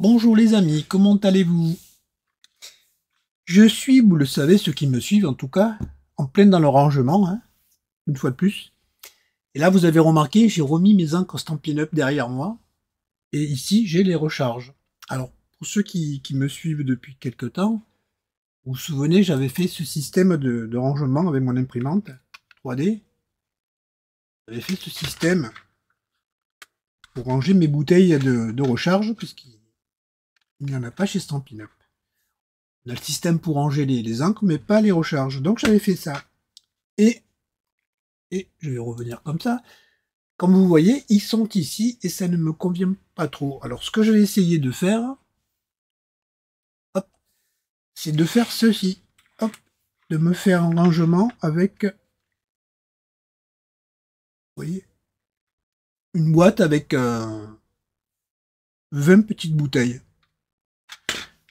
Bonjour les amis, comment allez-vous? Je suis, vous le savez, ceux qui me suivent en tout cas, en plein dans le rangement, hein, une fois de plus. Et là, vous avez remarqué, j'ai remis mes encres Stampin' Up derrière moi. Et ici, j'ai les recharges. Alors, pour ceux qui me suivent depuis quelque temps, vous vous souvenez, j'avais fait ce système de rangement avec mon imprimante 3D. J'avais fait ce système pour ranger mes bouteilles de recharge, puisqu'il n'y en a pas chez Stampin' Up. On a le système pour ranger les encres, mais pas les recharges. Donc j'avais fait ça. Et, et je vais revenir comme ça. Comme vous voyez, ils sont ici et ça ne me convient pas trop. Alors ce que je vais essayer de faire, hop, c'est de faire ceci. Hop, de me faire un rangement avec, vous voyez, une boîte avec 20 petites bouteilles.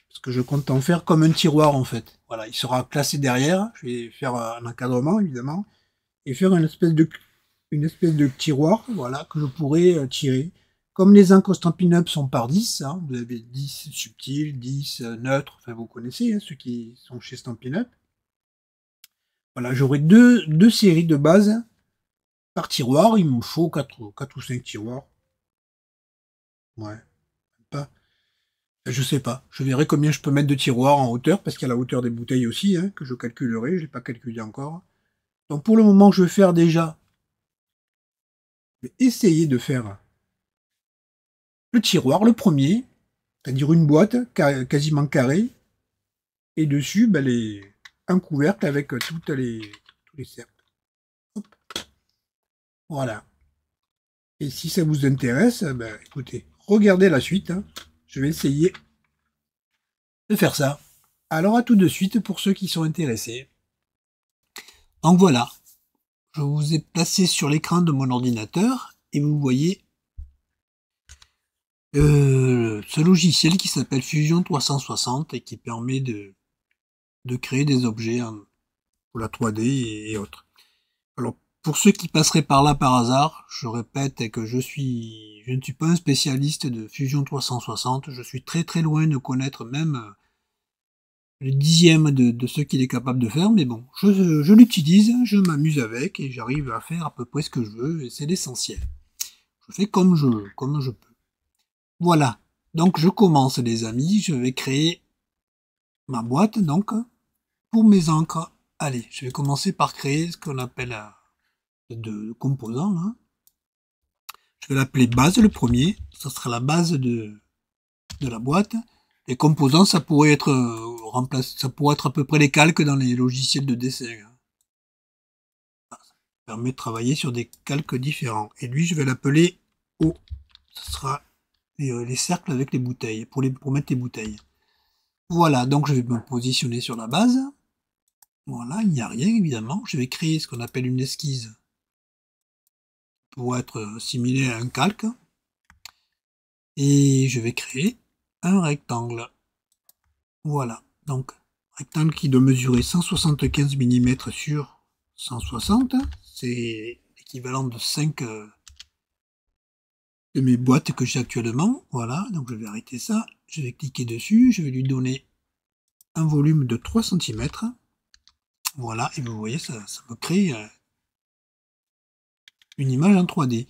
Parce que je compte en faire comme un tiroir en fait. Voilà, il sera classé derrière. Je vais faire un encadrement évidemment. Et faire une espèce de tiroir, voilà, que je pourrais tirer. Comme les encres Stampin' Up sont par 10, hein, vous avez 10 subtils, 10 neutres, enfin vous connaissez, hein, ceux qui sont chez Stampin' Up. Voilà, j'aurai deux séries de base par tiroir, il me faut 4 ou 5 tiroirs. Ouais, pas. Je sais pas, je verrai combien je peux mettre de tiroirs en hauteur, parce qu'il y a la hauteur des bouteilles aussi, hein, que je calculerai, je l'ai pas calculé encore. Donc pour le moment, je vais faire déjà, je vais essayer de faire le tiroir, le premier, c'est-à-dire une boîte quasiment carrée, et dessus, ben, un couvercle avec tous les cercles. Hop. Voilà. Et si ça vous intéresse, ben, écoutez, regardez la suite. Hein. Je vais essayer de faire ça. Alors à tout de suite pour ceux qui sont intéressés. Donc voilà, je vous ai placé sur l'écran de mon ordinateur et vous voyez ce logiciel qui s'appelle Fusion 360 et qui permet de créer des objets pour la 3D et autres. Alors, pour ceux qui passeraient par là par hasard, je répète que je ne suis pas un spécialiste de Fusion 360, je suis très très loin de connaître même le dixième de ce qu'il est capable de faire, mais bon, je l'utilise, je m'amuse avec et j'arrive à faire à peu près ce que je veux et c'est l'essentiel. Je fais comme je peux. Voilà. Donc je commence les amis, je vais créer ma boîte donc pour mes encres. Allez, je vais commencer par créer ce qu'on appelle de composants là. Je vais l'appeler base le premier, ça sera la base de la boîte. Les composants, ça pourrait être ça pourrait être à peu près les calques dans les logiciels de dessin. Ça permet de travailler sur des calques différents. Et lui, je vais l'appeler O. Ce sera les cercles avec les bouteilles, pour mettre les bouteilles. Voilà, donc je vais me positionner sur la base. Voilà, il n'y a rien évidemment. Je vais créer ce qu'on appelle une esquisse pour être similaire à un calque. Et je vais créer un rectangle. Voilà, donc rectangle qui doit mesurer 175 mm sur 160, c'est l'équivalent de 5 de mes boîtes que j'ai actuellement. Voilà, donc je vais arrêter ça, je vais cliquer dessus, je vais lui donner un volume de 3 cm. Voilà, et vous voyez, ça me crée une image en 3D.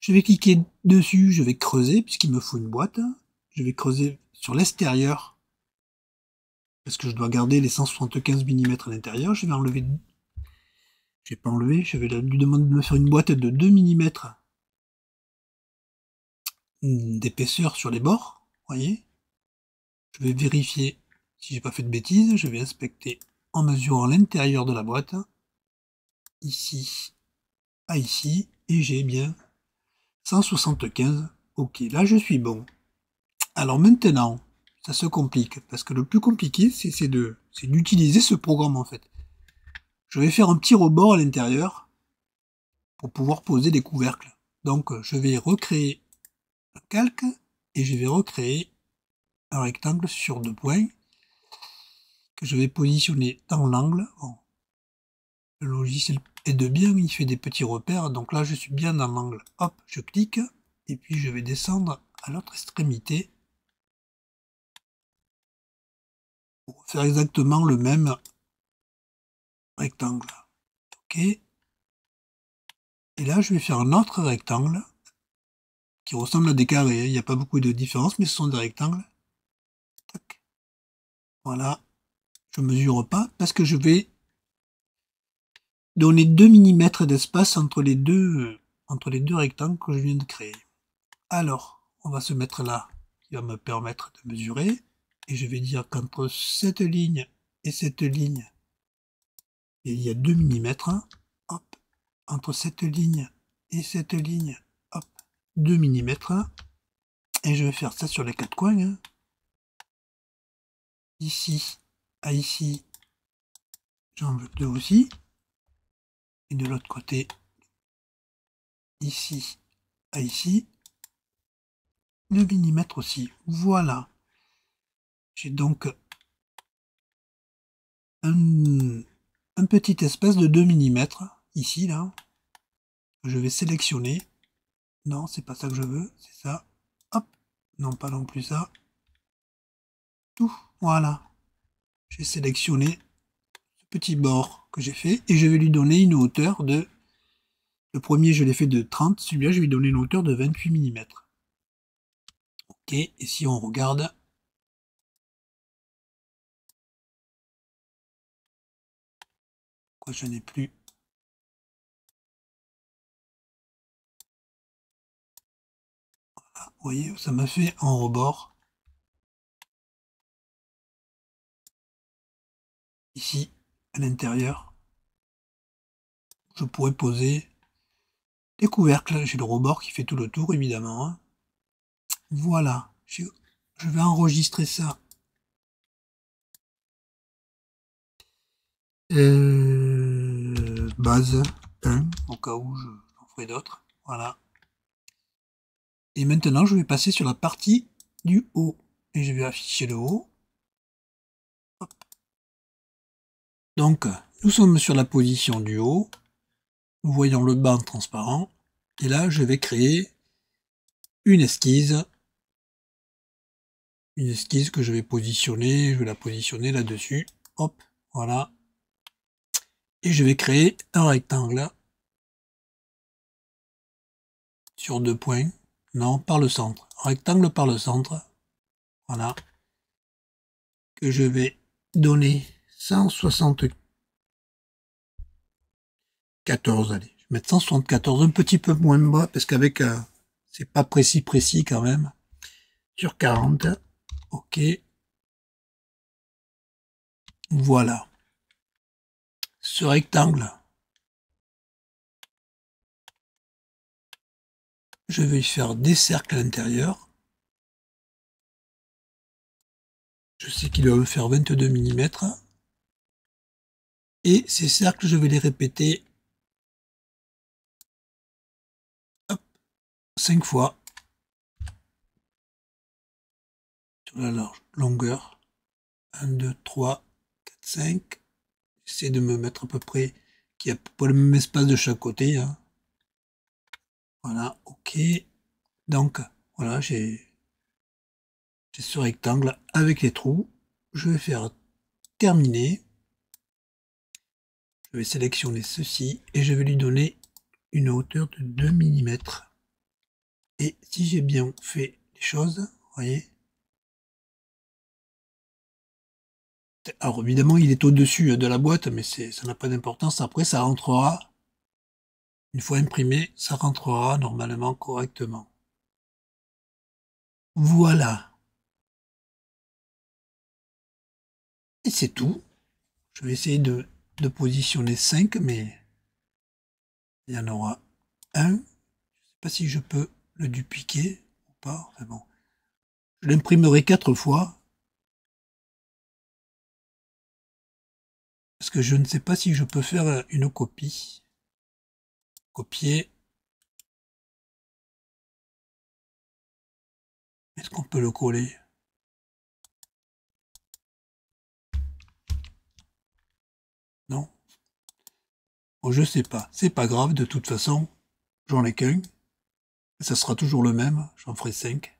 Je vais cliquer dessus, je vais creuser, puisqu'il me faut une boîte. Je vais creuser sur l'extérieur, parce que je dois garder les 175 mm à l'intérieur. Je vais enlever, je vais pas enlever, je vais lui demander de me faire une boîte de 2 mm d'épaisseur sur les bords, voyez. Je vais vérifier si j'ai pas fait de bêtises, je vais inspecter en mesurant l'intérieur de la boîte, ici à ici, et j'ai bien 175. Ok, là je suis bon. Alors maintenant, ça se complique, parce que le plus compliqué, c'est d'utiliser ce programme en fait. Je vais faire un petit rebord à l'intérieur pour pouvoir poser des couvercles. Donc je vais recréer un calque et je vais recréer un rectangle sur 2 points que je vais positionner dans l'angle. Bon, le logiciel aide bien, il fait des petits repères, donc là je suis bien dans l'angle. Hop, je clique et puis je vais descendre à l'autre extrémité pour faire exactement le même rectangle. OK. Et là, je vais faire un autre rectangle qui ressemble à des carrés. Il n'y a pas beaucoup de différence, mais ce sont des rectangles. Tac. Voilà. Je ne mesure pas parce que je vais donner 2 mm d'espace entre les deux rectangles que je viens de créer. Alors, on va se mettre là, qui va me permettre de mesurer. Et je vais dire qu'entre cette ligne et cette ligne, il y a 2 mm. Hop. Entre cette ligne et cette ligne, hop, 2 mm. Et je vais faire ça sur les 4 coins. Hein. Ici à ici, j'en veux 2 aussi. Et de l'autre côté, ici à ici, 2 mm aussi. Voilà. J'ai donc un petit espace de 2 mm ici, là. Je vais sélectionner. Non, c'est pas ça que je veux, c'est ça. Hop. Non, pas non plus ça. Tout. Voilà. J'ai sélectionné ce petit bord que j'ai fait et je vais lui donner une hauteur de... Le premier, je l'ai fait de 30. Celui-là, je vais lui donner une hauteur de 28 mm. Ok. Et si on regarde... Pourquoi je n'ai plus... Voilà. Vous voyez, ça m'a fait en rebord. Ici, à l'intérieur, je pourrais poser des couvercles. J'ai le rebord qui fait tout le tour, évidemment. Hein. Voilà. Je vais enregistrer ça. Base 1, au cas où j'en ferai d'autres. Voilà. Et maintenant, je vais passer sur la partie du haut. Et je vais afficher le haut. Hop. Donc, nous sommes sur la position du haut. Nous voyons le bas transparent. Et là, je vais créer une esquisse. Une esquisse que je vais positionner. Je vais la positionner là-dessus. Hop, voilà. Et je vais créer un rectangle sur 2 points. Non, par le centre. Un rectangle par le centre. Voilà. Que je vais donner 174. Allez, je vais mettre 174, un petit peu moins bas, parce qu'avec... c'est pas précis quand même. Sur 40. OK. Voilà. Ce rectangle, je vais faire des cercles à l'intérieur. Je sais qu'il doit faire 22 mm. Et ces cercles, je vais les répéter 5 fois sur la longueur. 1, 2, 3, 4, 5. J'essaie de me mettre à peu près qu'il n'y a pas le même espace de chaque côté. Hein. Voilà, OK. Donc, voilà, j'ai ce rectangle avec les trous. Je vais faire terminer. Je vais sélectionner ceci et je vais lui donner une hauteur de 2 mm. Et si j'ai bien fait les choses, vous voyez. Alors évidemment, il est au-dessus de la boîte, mais ça n'a pas d'importance. Après, ça rentrera. Une fois imprimé, ça rentrera normalement correctement. Voilà. Et c'est tout. Je vais essayer de positionner 5, mais il y en aura un. Je ne sais pas si je peux le dupliquer ou pas. Enfin bon. Je l'imprimerai 4 fois. Parce que je ne sais pas si je peux faire une copie. Copier. Est-ce qu'on peut le coller? Non. Bon, je sais pas. C'est pas grave, de toute façon. J'en ai qu'un. Ça sera toujours le même. J'en ferai 5.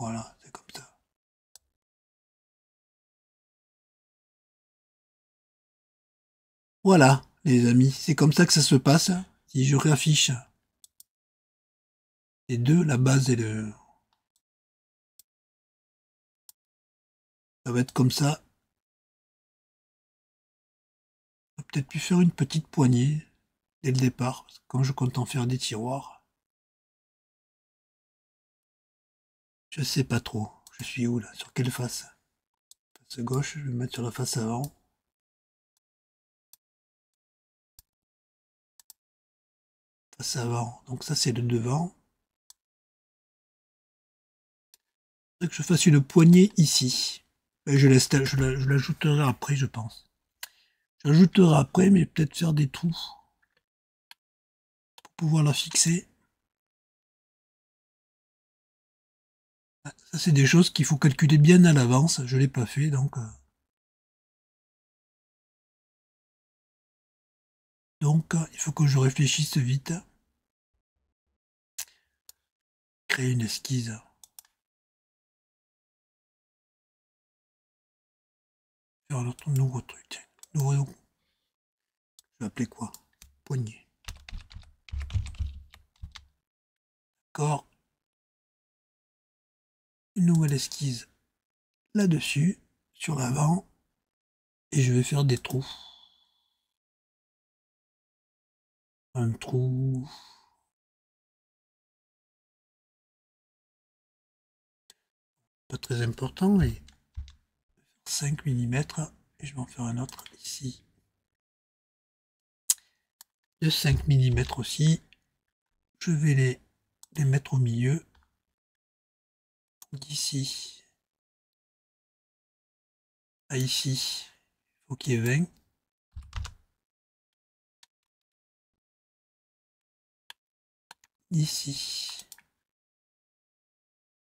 Voilà, c'est comme ça. Voilà, les amis, c'est comme ça que ça se passe. Si je réaffiche les deux, la base et le... Ça va être comme ça. On va peut-être pu faire une petite poignée dès le départ, parce que comme je compte en faire des tiroirs, je sais pas trop. Je suis où là? Sur quelle face? Face gauche, je vais me mettre sur la face avant. Face avant, donc ça c'est le devant. Il faudrait que je fasse une poignée ici. Et je l'ajouterai après, je pense. J'ajouterai après, mais peut-être faire des trous pour pouvoir la fixer. Ça, c'est des choses qu'il faut calculer bien à l'avance. Je l'ai pas fait, donc... il faut que je réfléchisse vite. Créer une esquisse. Faire un autre nouveau truc. Nouveau... Je vais appeler quoi? Poignée. D'accord. Une nouvelle esquisse là-dessus, sur l'avant. Et je vais faire des trous. Un trou... Pas très important, mais 5 mm. Et je vais en faire un autre ici. De 5 mm aussi. Je vais les mettre au milieu. D'ici à ici. Il faut qu'il y ait 20. D'ici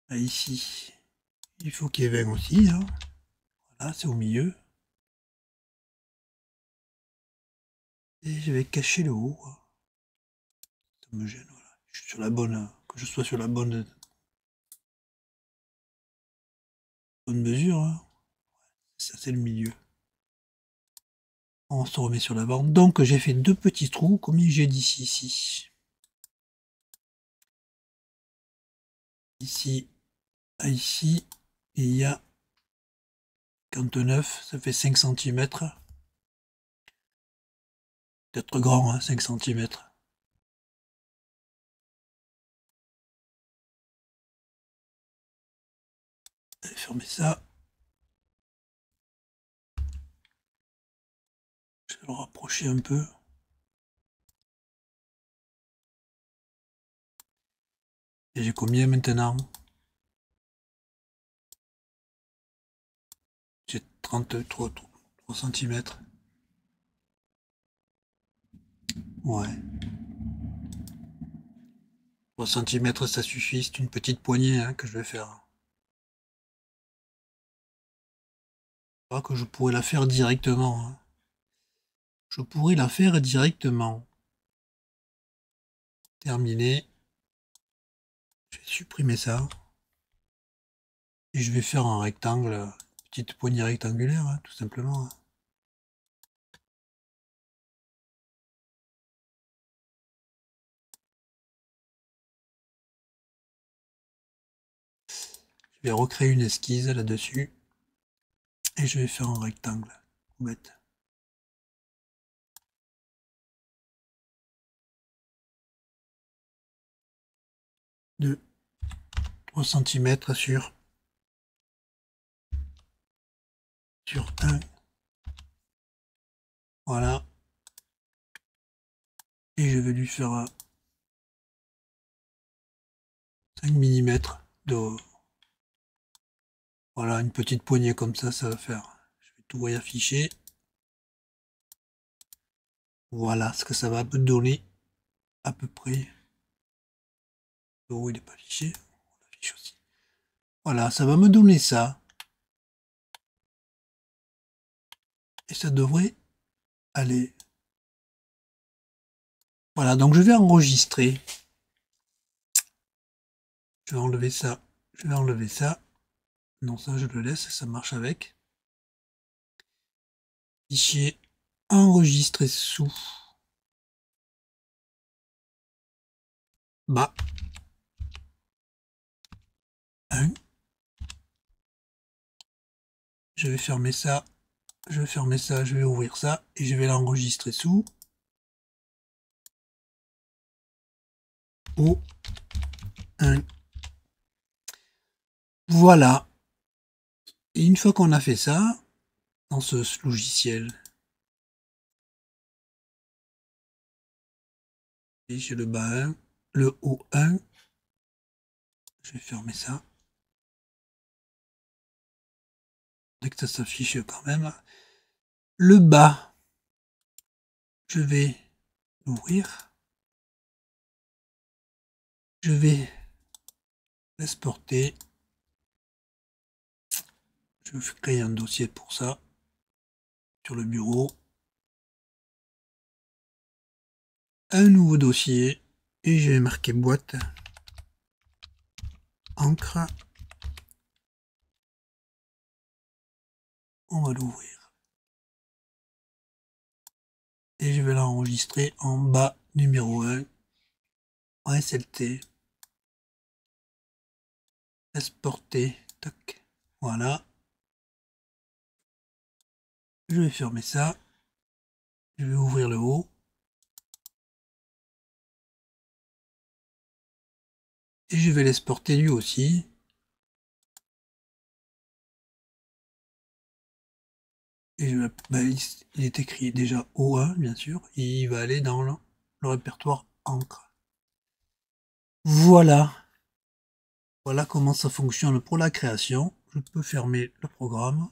à ici. Il faut qu'il y ait 20 aussi. Hein. Voilà, c'est au milieu. Et je vais cacher le haut. Ça me gêne, voilà. Je suis sur la bonne. Que je sois sur la bonne mesure. Hein. Ça, c'est le milieu. On se remet sur l'avant. Donc, j'ai fait deux petits trous, comme j'ai dit ici. Ici à ici. Et il y a 59, ça fait 5 cm. Peut-être grand, hein, 5 cm. Allez, fermer ça. Je vais le rapprocher un peu. Et j'ai combien maintenant? J'ai 33 cm. Ouais. 3 cm ça suffit, c'est une petite poignée hein, que je vais faire. Je crois que je pourrais la faire directement. Hein. Je pourrais la faire directement. Terminé. Je vais supprimer ça. Et je vais faire un rectangle, petite poignée rectangulaire, hein, tout simplement. Hein. Je vais recréer une esquisse là-dessus. Et je vais faire un rectangle. Bête. 2, 3 cm sur 1. Voilà. Et je vais lui faire 5 mm de... Voilà, une petite poignée comme ça va faire. Je vais tout réafficher. Voilà ce que ça va me donner à peu près. Oh, il n'est pas affiché. On l'affiche aussi. Voilà, ça va me donner ça. Et ça devrait aller. Voilà, donc je vais enregistrer. Je vais enlever ça. Je vais enlever ça. Non, ça je le laisse, ça marche avec. Fichier enregistré sous. Bas. 1. Je vais fermer ça. Je vais fermer ça, je vais ouvrir ça et je vais l'enregistrer sous O1. Voilà. Et une fois qu'on a fait ça, dans ce logiciel, et j'ai le bas 1, le haut 1, je vais fermer ça. Dès que ça s'affiche quand même. Le bas, je vais l'ouvrir. Je vais l'exporter. Je vais créer un dossier pour ça sur le bureau. Un nouveau dossier et je vais marquer boîte encre. On va l'ouvrir. Et je vais l'enregistrer en bas numéro 1 en SLT. Exporter. Tac. Voilà. Je vais fermer ça. Je vais ouvrir le haut. Et je vais l'exporter lui aussi. Et il est écrit déjà O1, bien sûr. Et il va aller dans le répertoire encre. Voilà. Voilà comment ça fonctionne pour la création. Je peux fermer le programme.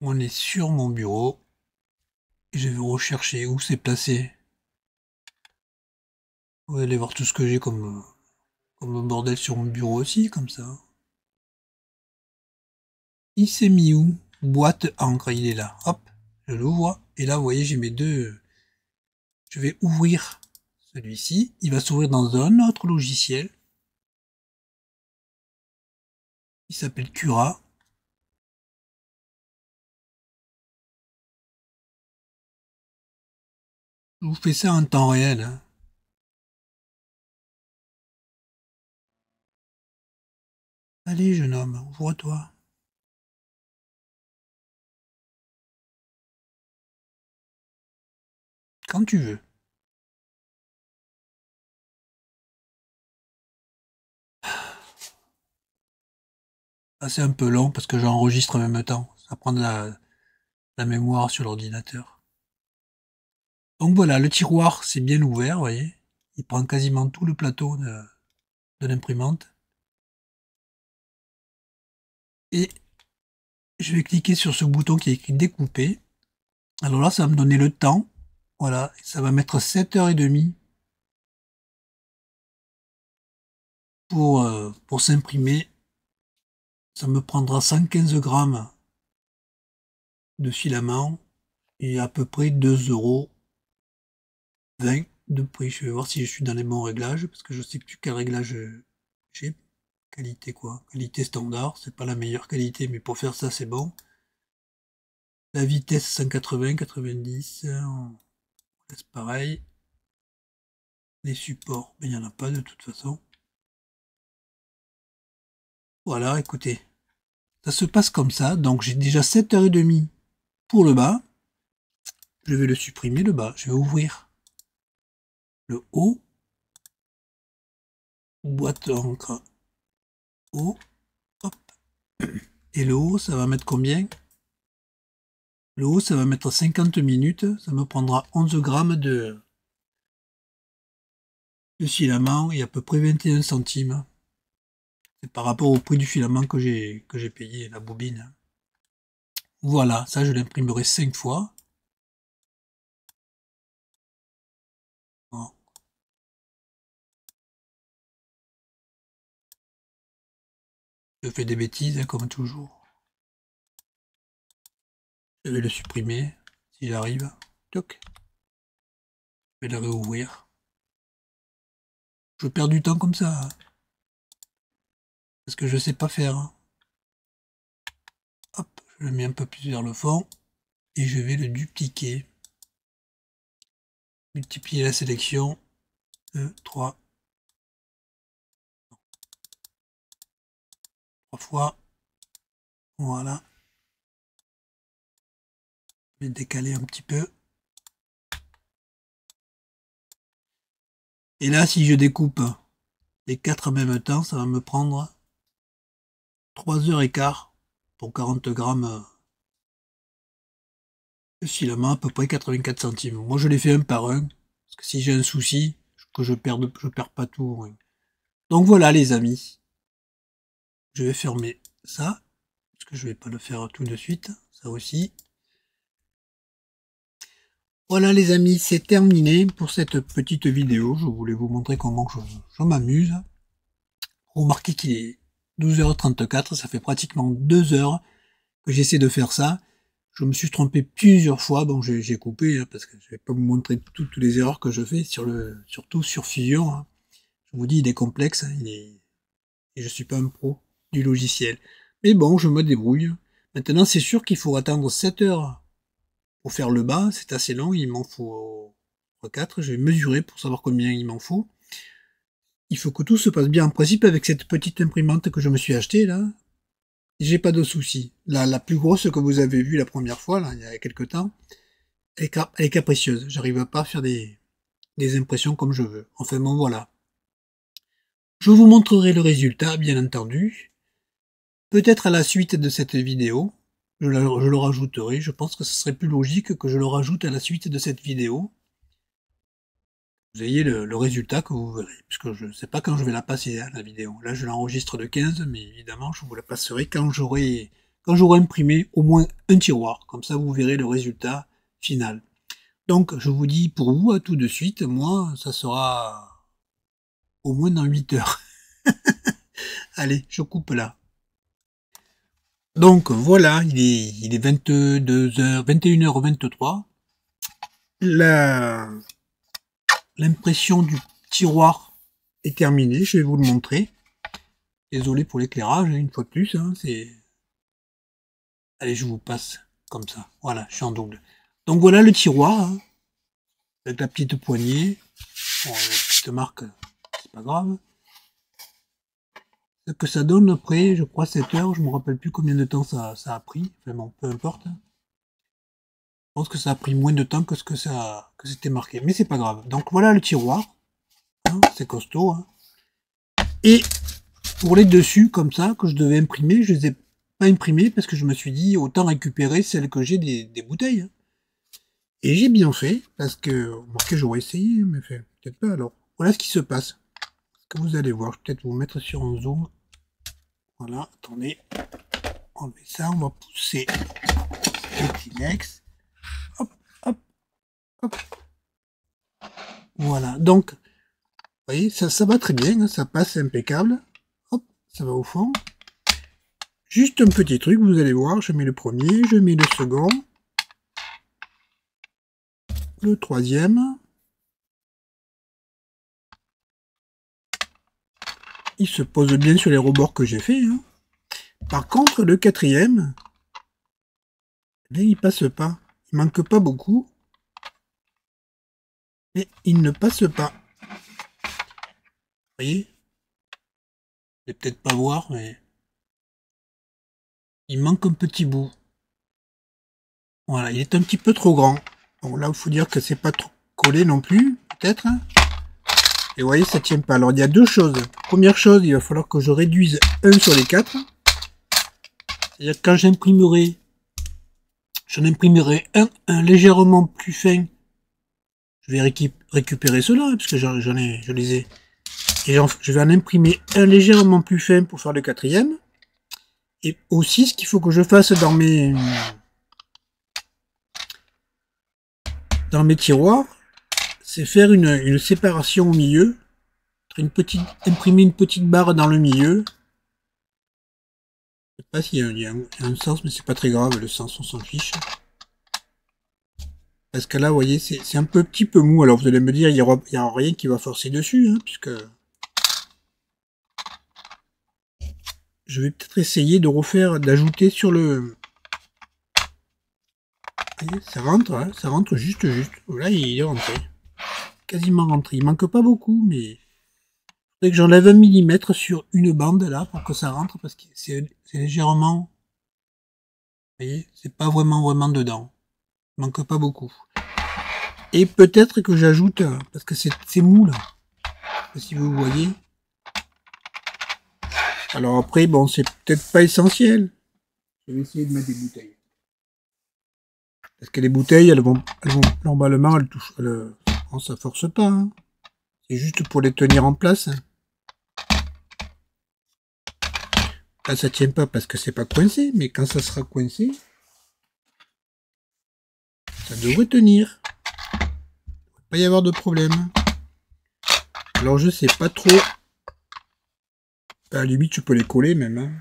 On est sur mon bureau. Et je vais rechercher où c'est placé. Vous allez voir tout ce que j'ai comme bordel sur mon bureau aussi, comme ça. Il s'est mis où? Boîte encre, il est là. Hop, je l'ouvre. Et là, vous voyez, j'ai mes deux. Je vais ouvrir celui-ci. Il va s'ouvrir dans un autre logiciel. Il s'appelle Cura. Je vous fais ça en temps réel. Hein. Allez, jeune homme, ouvre-toi. Quand tu veux. Ah, c'est un peu long parce que j'enregistre en même temps. Ça prend de la mémoire sur l'ordinateur. Donc voilà, le tiroir c'est bien ouvert, vous voyez. Il prend quasiment tout le plateau de l'imprimante. Et je vais cliquer sur ce bouton qui est écrit découper. Alors là, ça va me donner le temps. Voilà, ça va mettre 7h30 pour s'imprimer. Ça me prendra 115 grammes de filament et à peu près 2,20 € de prix. Je vais voir si je suis dans les bons réglages parce que je sais plus quel réglage j'ai. Qualité quoi? Qualité standard, c'est pas la meilleure qualité, mais pour faire ça c'est bon. La vitesse 180, 90, on laisse pareil. Les supports, mais il n'y en a pas de toute façon. Voilà, écoutez, ça se passe comme ça. Donc j'ai déjà 7h30 pour le bas. Je vais le supprimer le bas. Je vais ouvrir le haut. Boîte encre haut. Hop. Et le haut, ça va mettre combien? Le haut, ça va mettre 50 minutes. Ça me prendra 11 grammes de filament et à peu près 21 centimes. C'est par rapport au prix du filament que j'ai payé, la bobine. Voilà, ça je l'imprimerai 5 fois. Bon. Je fais des bêtises, hein, comme toujours. Je vais le supprimer, si j'arrive. Toc. vais le réouvrir. Je perds du temps comme ça. Hein. Parce que je sais pas faire. Hein. Hop, je le mets un peu plus vers le fond. Et je vais le dupliquer. Multiplier la sélection. 2, 3. 3 fois. Voilà. Je vais décaler un petit peu. Et là, si je découpe les 4 en même temps, ça va me prendre 3h15 pour 40 grammes de filament, à peu près 84 centimes. Moi, je les fais un par un, parce que si j'ai un souci, que je perds pas tout. Hein. Donc voilà, les amis. Je vais fermer ça, parce que je vais pas le faire tout de suite, ça aussi. Voilà les amis, c'est terminé pour cette petite vidéo. Je voulais vous montrer comment je m'amuse. Remarquez qu'il est 12h34, ça fait pratiquement 2 heures que j'essaie de faire ça. Je me suis trompé plusieurs fois, bon j'ai coupé, hein, parce que je vais pas vous montrer toutes les erreurs que je fais, surtout sur Fusion. Hein. Je vous dis, il est complexe, hein, et je suis pas un pro du logiciel. Mais bon, je me débrouille. Maintenant, c'est sûr qu'il faut attendre 7 heures pour faire le bas, c'est assez long, il m'en faut 4, je vais mesurer pour savoir combien il m'en faut. Il faut que tout se passe bien. En principe, avec cette petite imprimante que je me suis achetée, là, j'ai pas de soucis. La plus grosse que vous avez vue la première fois, là, il y a quelques temps, elle est capricieuse. J'arrive pas à faire des impressions comme je veux. Enfin bon, voilà. Je vous montrerai le résultat, bien entendu. Peut-être à la suite de cette vidéo, je le rajouterai. Je pense que ce serait plus logique que je le rajoute à la suite de cette vidéo. Vous ayez le résultat que vous verrez, puisque je ne sais pas quand je vais la passer, hein, la vidéo. Là, je l'enregistre de 15, mais évidemment, je vous la passerai quand j'aurai imprimé au moins un tiroir. Comme ça, vous verrez le résultat final. Donc, je vous dis pour vous, à tout de suite, moi, ça sera au moins dans 8 heures. Allez, je coupe là. Donc, voilà, il est 22h, 21h23. L'impression du tiroir est terminée, je vais vous le montrer. Désolé pour l'éclairage, une fois de plus, hein, c'est... Allez, je vous passe comme ça. Voilà, je suis en double. Donc voilà le tiroir, hein, avec la petite poignée. Bon, la petite marque, c'est pas grave. Ce que ça donne après, je crois 7 heures, je me rappelle plus combien de temps ça a pris. Enfin bon, peu importe. Je pense que ça a pris moins de temps que ce que c'était marqué. Mais c'est pas grave. Donc voilà le tiroir. Hein, c'est costaud. Hein. Et pour les dessus, comme ça, que je devais imprimer, je les ai pas imprimés parce que je me suis dit, autant récupérer celles que j'ai des bouteilles. Hein. Et j'ai bien fait, parce que, remarquez, j'aurais essayé, mais peut-être pas. Alors, voilà ce qui se passe. Ce que vous allez voir, je vais peut-être vous mettre sur un zoom. Voilà, attendez. Enlever ça, on va pousser le Kleenex. Hop, hop, hop. Voilà, donc, vous voyez, ça va très bien, hein, ça passe impeccable. Hop, ça va au fond. Juste un petit truc, vous allez voir, je mets le premier, je mets le second. Le troisième. Il se pose bien sur les rebords que j'ai fait. Hein. Par contre, le quatrième, là, il passe pas. Il manque pas beaucoup. Mais il ne passe pas. Vous voyez? Vous allez peut-être pas voir, mais il manque un petit bout. Voilà, il est un petit peu trop grand. Bon, là, il faut dire que c'est pas trop collé non plus, peut-être. Hein. Et vous voyez, ça tient pas. Alors, il y a deux choses. Première chose, il va falloir que je réduise 1 sur les 4. C'est-à-dire que quand j'imprimerai, j'en imprimerai un légèrement plus fin. Je vais récupérer ceux-là, hein, parce que je les ai. Et je vais en imprimer un légèrement plus fin pour faire le quatrième. Et aussi, ce qu'il faut que je fasse dans mes tiroirs, c'est faire une séparation au milieu. Imprimer une petite barre dans le milieu. Je sais pas s'il y a un sens, mais c'est pas très grave, le sens, on s'en fiche. Parce que là, vous voyez, c'est un petit peu mou. Alors vous allez me dire, il y aura rien qui va forcer dessus, hein, puisque je vais peut-être essayer de refaire, d'ajouter sur le... Vous voyez, ça rentre, hein, ça rentre juste. Là, il est rentré. Quasiment rentré. Il manque pas beaucoup, mais il faudrait que j'enlève 1 millimètre sur une bande là pour que ça rentre, parce que c'est légèrement... Vous voyez, c'est pas vraiment dedans. Il manque pas beaucoup. Et peut-être que j'ajoute, parce que c'est mou là, si vous voyez. Alors après, bon, c'est peut-être pas essentiel. Je vais essayer de mettre des bouteilles. Parce que les bouteilles, elles vont normalement, elles touchent, bon, ça force pas. Hein. C'est juste pour les tenir en place. Hein. Là, ça tient pas parce que c'est pas coincé, mais quand ça sera coincé, ça devrait tenir. Il va pas y avoir de problème. Alors je sais pas trop. À la limite, tu peux les coller même. Hein.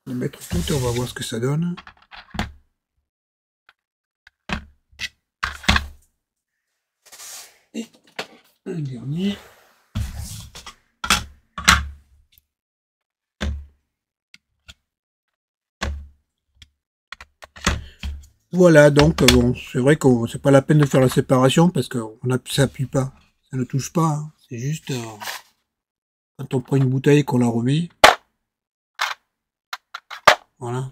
On va mettre tout et on va voir ce que ça donne. Et un dernier. Voilà, donc bon, c'est vrai que c'est pas la peine de faire la séparation parce que ça appuie pas, ça ne touche pas. Hein. C'est juste quand on prend une bouteille et qu'on la remet, voilà,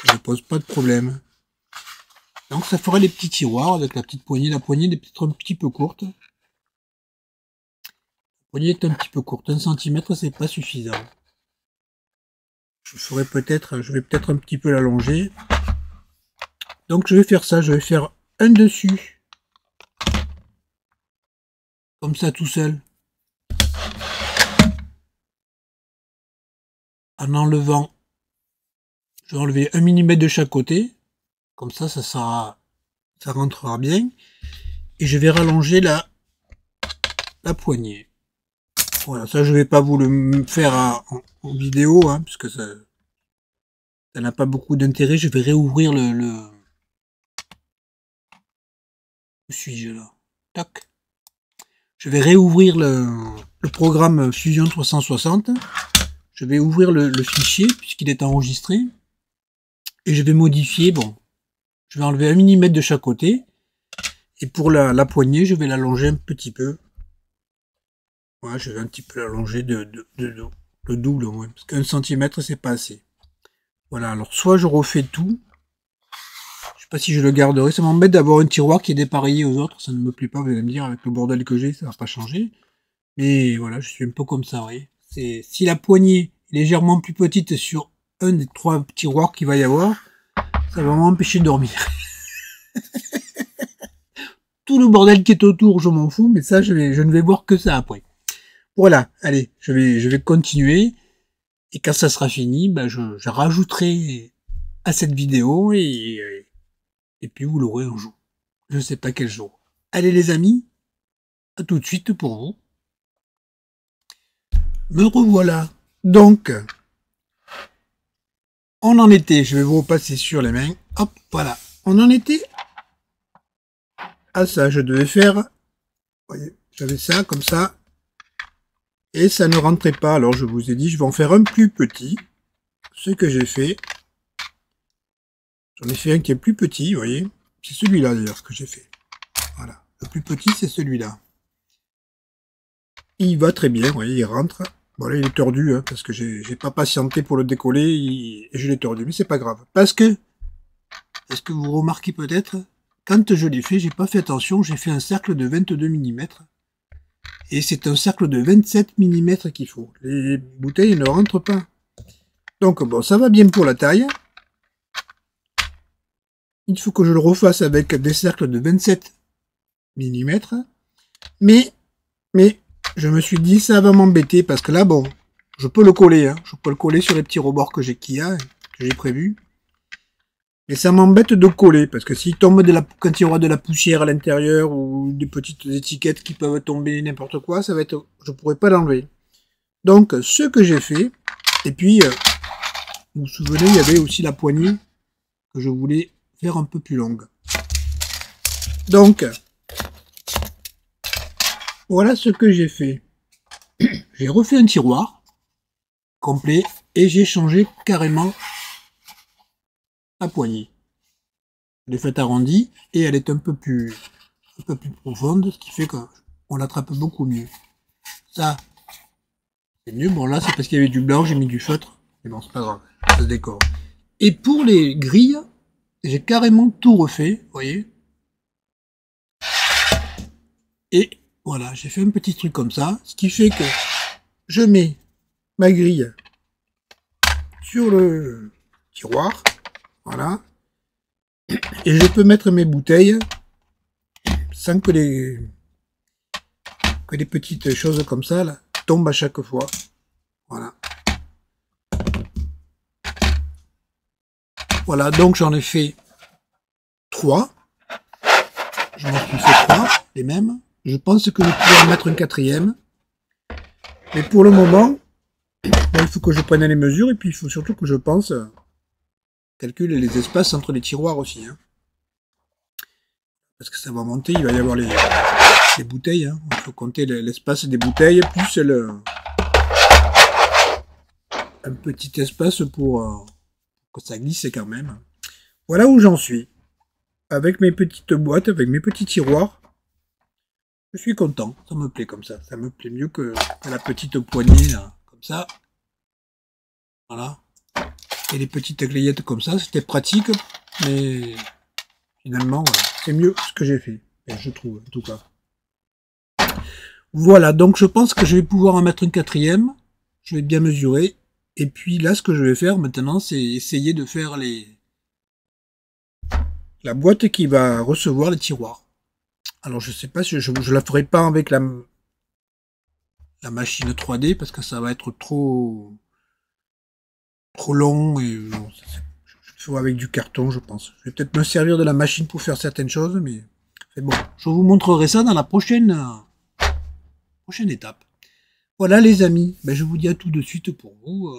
ça ne pose pas de problème. Donc ça fera les petits tiroirs avec la petite poignée. La poignée est peut-être un petit peu courte. La poignée est un petit peu courte, 1 cm c'est pas suffisant. Je vais peut-être un petit peu l'allonger. Donc je vais faire ça, je vais faire un dessus. Comme ça tout seul. En enlevant, je vais enlever 1 mm de chaque côté. Comme ça, ça rentrera bien. Et je vais rallonger la poignée. Voilà, ça je vais pas vous le faire en vidéo, hein, puisque ça n'a pas beaucoup d'intérêt. Je vais réouvrir où suis-je là? Tac. Je vais réouvrir le programme Fusion 360. Je vais ouvrir le fichier puisqu'il est enregistré. Et je vais modifier, bon, je vais enlever 1 mm de chaque côté. Et pour la poignée, je vais l'allonger un petit peu. Voilà, je vais un petit peu l'allonger de double, ouais, parce qu'1 cm, c'est pas assez. Voilà, alors soit je refais tout. Je sais pas si je le garderai. Ça m'embête d'avoir un tiroir qui est dépareillé aux autres. Ça ne me plaît pas, vous allez me dire, avec le bordel que j'ai, ça va pas changer. Mais voilà, je suis un peu comme ça, vous voyez. Si la poignée est légèrement plus petite sur un des 3 tiroirs qu'il va y avoir, ça va m'empêcher de dormir. Tout le bordel qui est autour, je m'en fous, mais ça, je ne vais voir que ça après. Voilà, allez, je vais continuer. Et quand ça sera fini, ben je rajouterai à cette vidéo et puis vous l'aurez un jour. Je ne sais pas quel jour. Allez les amis, à tout de suite pour vous. Me revoilà. Donc, on en était, je vais vous repasser sur les mains. Hop, voilà. On en était à ça. Je devais faire, vous voyez, j'avais ça comme ça. Et ça ne rentrait pas. Alors je vous ai dit, je vais en faire un plus petit. Ce que j'ai fait. J'en ai fait un qui est plus petit, vous voyez. C'est celui-là d'ailleurs que j'ai fait. Voilà. Le plus petit, c'est celui-là. Il va très bien, vous voyez, il rentre. Bon là, il est tordu, hein, parce que j'ai pas patienté pour le décoller et je l'ai tordu. Mais c'est pas grave. Parce que, est-ce que vous remarquez peut-être, quand je l'ai fait, j'ai pas fait attention, j'ai fait un cercle de 22 mm. Et c'est un cercle de 27 mm qu'il faut. Les bouteilles ne rentrent pas. Donc bon, ça va bien pour la taille. Il faut que je le refasse avec des cercles de 27 mm. Mais je me suis dit, ça va m'embêter parce que là, bon, je peux le coller. Hein. Je peux le coller sur les petits rebords que j'ai prévu. Mais ça m'embête de coller, parce que s'il tombe quand il y aura de la poussière à l'intérieur, ou des petites étiquettes qui peuvent tomber n'importe quoi, je pourrais pas l'enlever. Donc, ce que j'ai fait, et puis, vous vous souvenez, il y avait aussi la poignée que je voulais faire un peu plus longue. Donc, voilà ce que j'ai fait. J'ai refait un tiroir complet et j'ai changé carrément la poignée. Je l'ai faite arrondie et elle est un peu plus profonde, ce qui fait qu'on l'attrape beaucoup mieux. Ça, c'est mieux. Bon, là, c'est parce qu'il y avait du blanc, j'ai mis du feutre. Mais bon, c'est pas grave, ça se décore. Et pour les grilles, j'ai carrément tout refait, vous voyez. Et voilà, j'ai fait un petit truc comme ça, ce qui fait que je mets ma grille sur le tiroir, voilà, et je peux mettre mes bouteilles sans que les petites choses comme ça là, tombent à chaque fois, voilà. Voilà, donc j'en ai fait 3, je m'en suis fait 3, les mêmes. Je pense que je pourrais en mettre un 4e, mais pour le moment, il faut que je prenne les mesures et puis il faut surtout que je pense calculer les espaces entre les tiroirs aussi. Hein. Parce que ça va monter, il va y avoir les bouteilles. Hein. Il faut compter l'espace des bouteilles, plus un petit espace pour que ça glisse quand même. Voilà où j'en suis. Avec mes petites boîtes, avec mes petits tiroirs. Je suis content, ça me plaît comme ça. Ça me plaît mieux que la petite poignée, là, comme ça. Voilà. Et les petites glayettes comme ça, c'était pratique, mais finalement, voilà, c'est mieux ce que j'ai fait. Et je trouve, en tout cas. Voilà, donc je pense que je vais pouvoir en mettre un 4e. Je vais bien mesurer. Et puis là, ce que je vais faire maintenant, c'est essayer de faire la boîte qui va recevoir les tiroirs. Alors je sais pas si je la ferai pas avec la machine 3D parce que ça va être trop long et non, je le ferai avec du carton, je pense. Je vais peut-être me servir de la machine pour faire certaines choses, mais c'est bon. Je vous montrerai ça dans la prochaine étape. Voilà les amis, ben, je vous dis à tout de suite pour vous.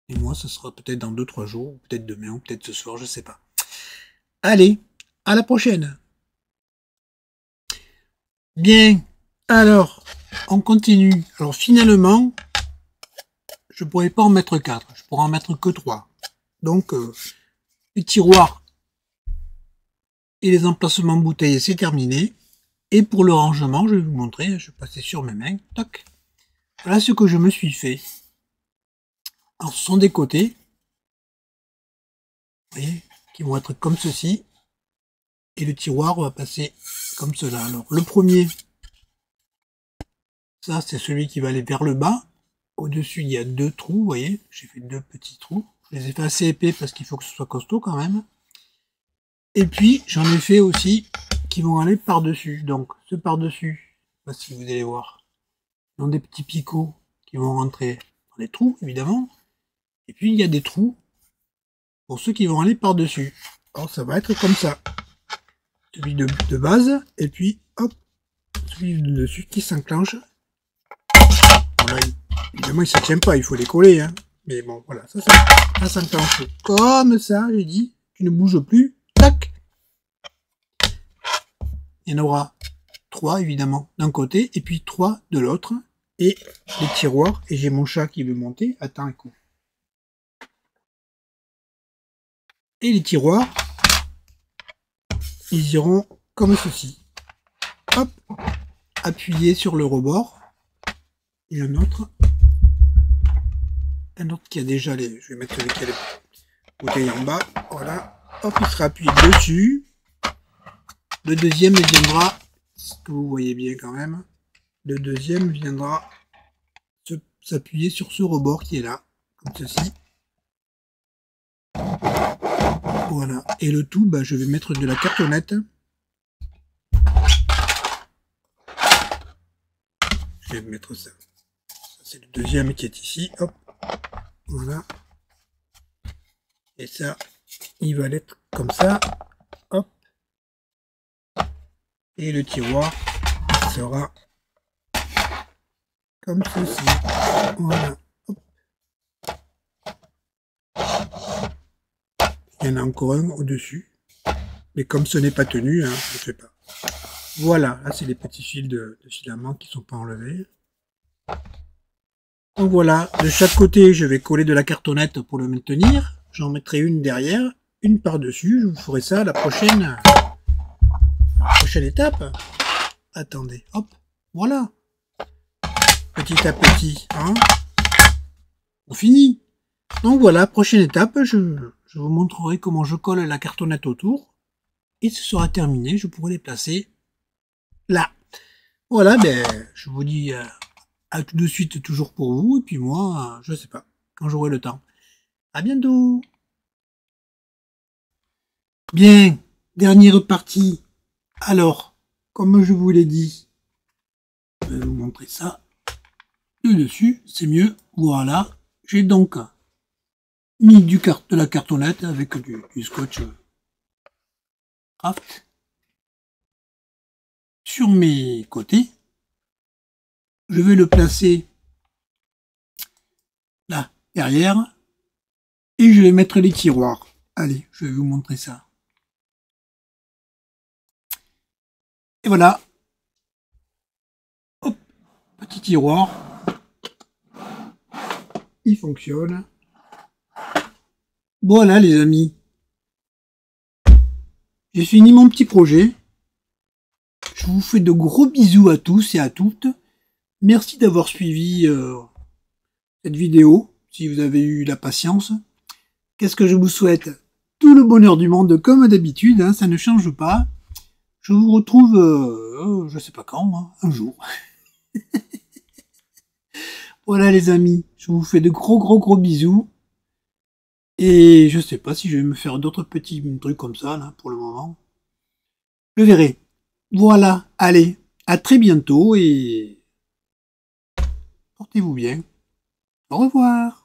Et moi, ce sera peut-être dans 2-3 jours, peut-être demain, ou peut-être ce soir, je sais pas. Allez, à la prochaine. Bien, alors, on continue. Alors finalement, je pourrais pas en mettre 4, je pourrais en mettre que 3. Donc, les tiroirs et les emplacements bouteilles, c'est terminé. Et pour le rangement, je vais vous montrer, je vais passer sur mes mains. Toc. Voilà ce que je me suis fait. Alors, ce sont des côtés, vous voyez, qui vont être comme ceci. Et le tiroir va passer comme cela. Alors, le premier, ça, c'est celui qui va aller vers le bas. Au-dessus, il y a 2 trous, vous voyez. J'ai fait 2 petits trous. Je les ai fait assez épais parce qu'il faut que ce soit costaud quand même. Et puis, j'en ai fait aussi qui vont aller par-dessus. Donc, ce par-dessus, je sais pas si vous allez voir, ils ont des petits picots qui vont rentrer dans les trous, évidemment. Et puis, il y a des trous pour ceux qui vont aller par-dessus. Alors, ça va être comme ça. Celui de base, et puis, hop, celui de dessus qui s'enclenche. Bon, là, évidemment, il ne se tient pas, il faut les coller. Hein. Mais bon, voilà, ça s'enclenche comme ça, j'ai dit. Tu ne bouges plus. Tac. Il y en aura 3, évidemment, d'un côté, et puis 3 de l'autre. Et les tiroirs, et j'ai mon chat qui veut monter. Attends un coup. Et les tiroirs, ils iront comme ceci. Hop, appuyé sur le rebord. Et un autre qui a déjà les... Je vais mettre celui qui a les bouteilles en bas. Voilà. Hop, il sera appuyé dessus. Le deuxième viendra, ce que vous voyez bien quand même, le deuxième viendra s'appuyer sur ce rebord qui est là, comme ceci. Voilà. Et le tout, bah, je vais mettre de la cartonnette. Je vais mettre ça. C'est le deuxième qui est ici. Hop. Voilà. Et ça, il va l'être comme ça. Hop. Et le tiroir sera comme ceci. Voilà. Hop. Il y en a encore un au-dessus. Mais comme ce n'est pas tenu, hein, je ne fais pas. Voilà, là c'est les petits fils de filament qui ne sont pas enlevés. Donc voilà, de chaque côté, je vais coller de la cartonnette pour le maintenir. J'en mettrai une derrière, une par-dessus. Je vous ferai ça à la prochaine étape. Attendez, hop, voilà. Petit à petit, hein. On finit. Donc voilà, prochaine étape, je vous montrerai comment je colle la cartonnette autour. Et ce sera terminé, je pourrai les placer là. Voilà, ben, je vous dis à tout de suite toujours pour vous. Et puis moi, je sais pas, quand j'aurai le temps. À bientôt. Bien, dernière partie. Alors, comme je vous l'ai dit, je vais vous montrer ça. Le dessus, c'est mieux. Voilà. J'ai donc mis de la cartonnette avec du scotch craft sur mes côtés. Je vais le placer là, derrière. Et je vais mettre les tiroirs. Allez, je vais vous montrer ça. Et voilà. Hop, petit tiroir. Il fonctionne. Voilà les amis. J'ai fini mon petit projet. Je vous fais de gros bisous à tous et à toutes. Merci d'avoir suivi cette vidéo, si vous avez eu la patience. Qu'est-ce que je vous souhaite? Tout le bonheur du monde, comme d'habitude, hein, ça ne change pas. Je vous retrouve, je sais pas quand, hein, un jour. Voilà les amis, je vous fais de gros bisous. Et je sais pas si je vais me faire d'autres petits trucs comme ça, là, pour le moment. Je verrai. Voilà, allez, à très bientôt et portez-vous bien. Au revoir.